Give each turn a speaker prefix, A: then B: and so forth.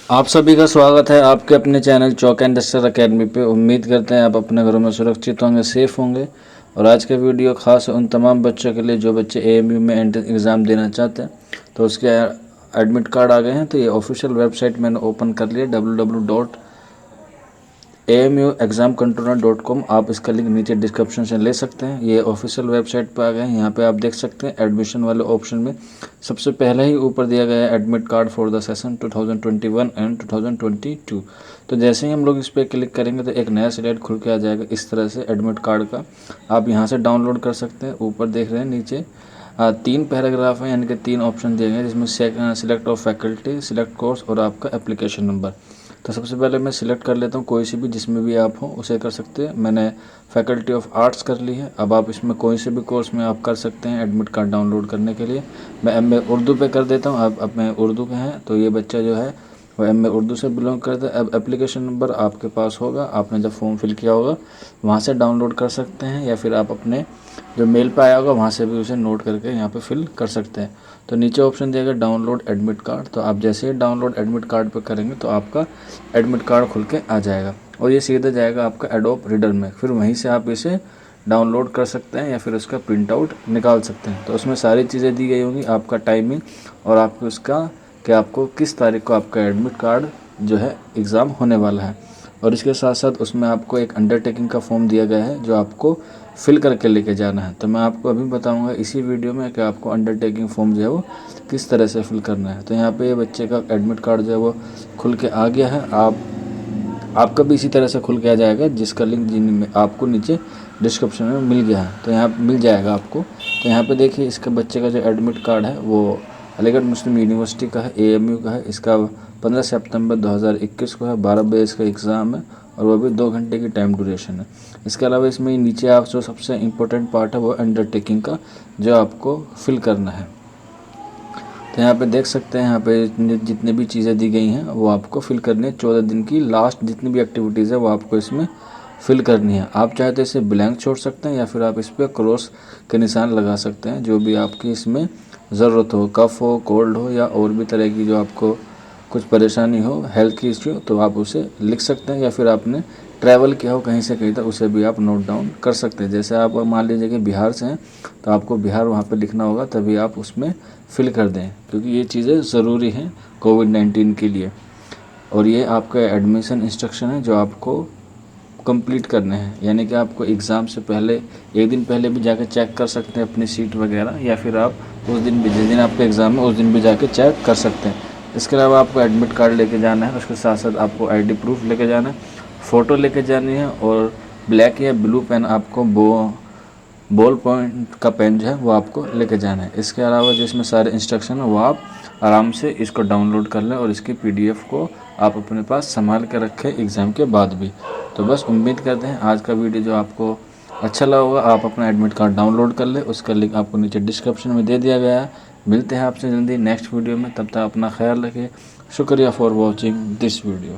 A: आप सभी का स्वागत है आपके अपने channel chalk and duster academy पे। उम्मीद करते हैं आप अपने घरों में सुरक्षित होंगे, सेफ होंगे। और आज का वीडियो खास है उन तमाम बच्चों के लिए जो बच्चे एएमयू में एंट्रेंस एग्ज़ाम देना चाहते हैं। तो उसके एडमिट कार्ड आ गए हैं। तो ये ऑफिशियल वेबसाइट मैंने ओपन कर लिया www.amuexamcontroller.com। आप इसका लिंक नीचे डिस्क्रिप्शन से ले सकते हैं। ये ऑफिशियल वेबसाइट पर आ गए हैं। यहाँ पे आप देख सकते हैं एडमिशन वाले ऑप्शन में सबसे पहले ही ऊपर दिया गया है admit card for the session 2021 and 2022। तो जैसे ही हम लोग इस पर क्लिक करेंगे तो एक नया स्लाइड खुल के आ जाएगा इस तरह से एडमिट कार्ड का। आप यहाँ से डाउनलोड कर सकते हैं। ऊपर देख रहे हैं नीचे 3 पैराग्राफ हैं, यानी कि 3 ऑप्शन दिए गए हैं, जिसमें select of faculty, select course और आपका एप्लीकेशन नंबर। तो सबसे पहले मैं सिलेक्ट कर लेता हूँ कोई सी भी, जिसमें भी आप हो उसे कर सकते हैं। मैंने फैकल्टी ऑफ आर्ट्स कर ली है। अब आप इसमें कोई से भी कोर्स में आप कर सकते हैं एडमिट कार्ड डाउनलोड करने के लिए। मैं एमए उर्दू पे कर देता हूँ। अब मैं उर्दू के हैं तो ये बच्चा जो है वो एमए उर्दू से बिलोंग करता है। अब एप्लीकेशन नंबर आपके पास होगा, आपने जब फॉर्म फिल किया होगा वहाँ से डाउनलोड कर सकते हैं, या फिर आप अपने जो मेल पे आया होगा वहाँ से भी उसे नोट करके यहाँ पे फिल कर सकते हैं। तो नीचे ऑप्शन दिएगा डाउनलोड एडमिट कार्ड। तो आप जैसे ही डाउनलोड एडमिट कार्ड पे करेंगे तो आपका एडमिट कार्ड खुल के आ जाएगा और ये सीधा जाएगा आपका एडोब रीडर में। फिर वहीं से आप इसे डाउनलोड कर सकते हैं या फिर उसका प्रिंट आउट निकाल सकते हैं। तो उसमें सारी चीज़ें दी गई होंगी, आपका टाइमिंग और आपको उसका कि आपको किस तारीख को आपका एडमिट कार्ड जो है एग्ज़ाम होने वाला है। और इसके साथ साथ उसमें आपको एक अंडरटेकिंग का फॉर्म दिया गया है जो आपको फिल करके लेके जाना है। तो मैं आपको अभी बताऊंगा इसी वीडियो में कि आपको अंडरटेकिंग फॉर्म जो है वो किस तरह से फिल करना है। तो यहाँ पे ये बच्चे का एडमिट कार्ड जो है वो खुल के आ गया है। आपका भी इसी तरह से खुल के आ जाएगा, जिसका लिंक जिन आपको नीचे डिस्क्रिप्शन में मिल गया है, तो यहाँ मिल जाएगा आपको। तो यहाँ पे देखिए इसके बच्चे का जो एडमिट कार्ड है वो अलीगढ़ मुस्लिम यूनिवर्सिटी का है, एएमयू का है। इसका 15 सितंबर 2021 को है, 12 बजे इसका एग्ज़ाम है और वो भी 2 घंटे की टाइम ड्यूरेशन है। इसके अलावा इसमें नीचे आप जो सबसे इम्पोर्टेंट पार्ट है वो अंडरटेकिंग का जो आपको फिल करना है। तो यहाँ पे देख सकते हैं, यहाँ पे जितने भी चीज़ें दी गई हैं वो आपको फिल करनी है। 14 दिन की लास्ट जितनी भी एक्टिविटीज़ है वो आपको इसमें फिल करनी है। आप चाहे तो इसे ब्लैंक छोड़ सकते हैं या फिर आप इस पर क्रॉस के निशान लगा सकते हैं, जो भी आपकी इसमें ज़रूरत हो, कफ हो, कोल्ड हो या और भी तरह की जो आपको कुछ परेशानी हो, हेल्थ की इश्यू, तो आप उसे लिख सकते हैं। या फिर आपने ट्रैवल किया हो कहीं से कहीं तक, उसे भी आप नोट डाउन कर सकते हैं। जैसे आप मान लीजिए कि बिहार से हैं तो आपको बिहार वहाँ पे लिखना होगा, तभी आप उसमें फिल कर दें, क्योंकि ये चीज़ें ज़रूरी हैं कोविड-19 के लिए। और ये आपका एडमिशन इंस्ट्रक्शन है जो आपको कंप्लीट करने हैं, यानी कि आपको एग्ज़ाम से पहले एक दिन पहले भी जाकर चेक कर सकते हैं अपनी सीट वगैरह, या फिर आप उस दिन भी जिस दिन आपका एग्ज़ाम है उस दिन भी जाकर चेक कर सकते हैं। इसके अलावा आपको एडमिट कार्ड लेके जाना है, उसके साथ साथ आपको आईडी प्रूफ लेके जाना है, फ़ोटो लेके जानी है और ब्लैक या ब्लू पेन आपको बॉल पॉइंट का पेन जो है वो आपको लेके जाना है। इसके अलावा जिसमें सारे इंस्ट्रक्शन है वो आप आराम से इसको डाउनलोड कर लें और इसकी पीडीएफ को आप अपने पास संभाल के रखें एग्ज़ाम के बाद भी। तो बस उम्मीद करते हैं आज का वीडियो जो आपको अच्छा लगा होगा। आप अपना एडमिट कार्ड डाउनलोड कर लें, उसका लिंक आपको नीचे डिस्क्रिप्शन में दे दिया गया है। मिलते हैं आपसे जल्दी नेक्स्ट वीडियो में, तब तक अपना ख्याल रखें। शुक्रिया फॉर वॉचिंग दिस वीडियो।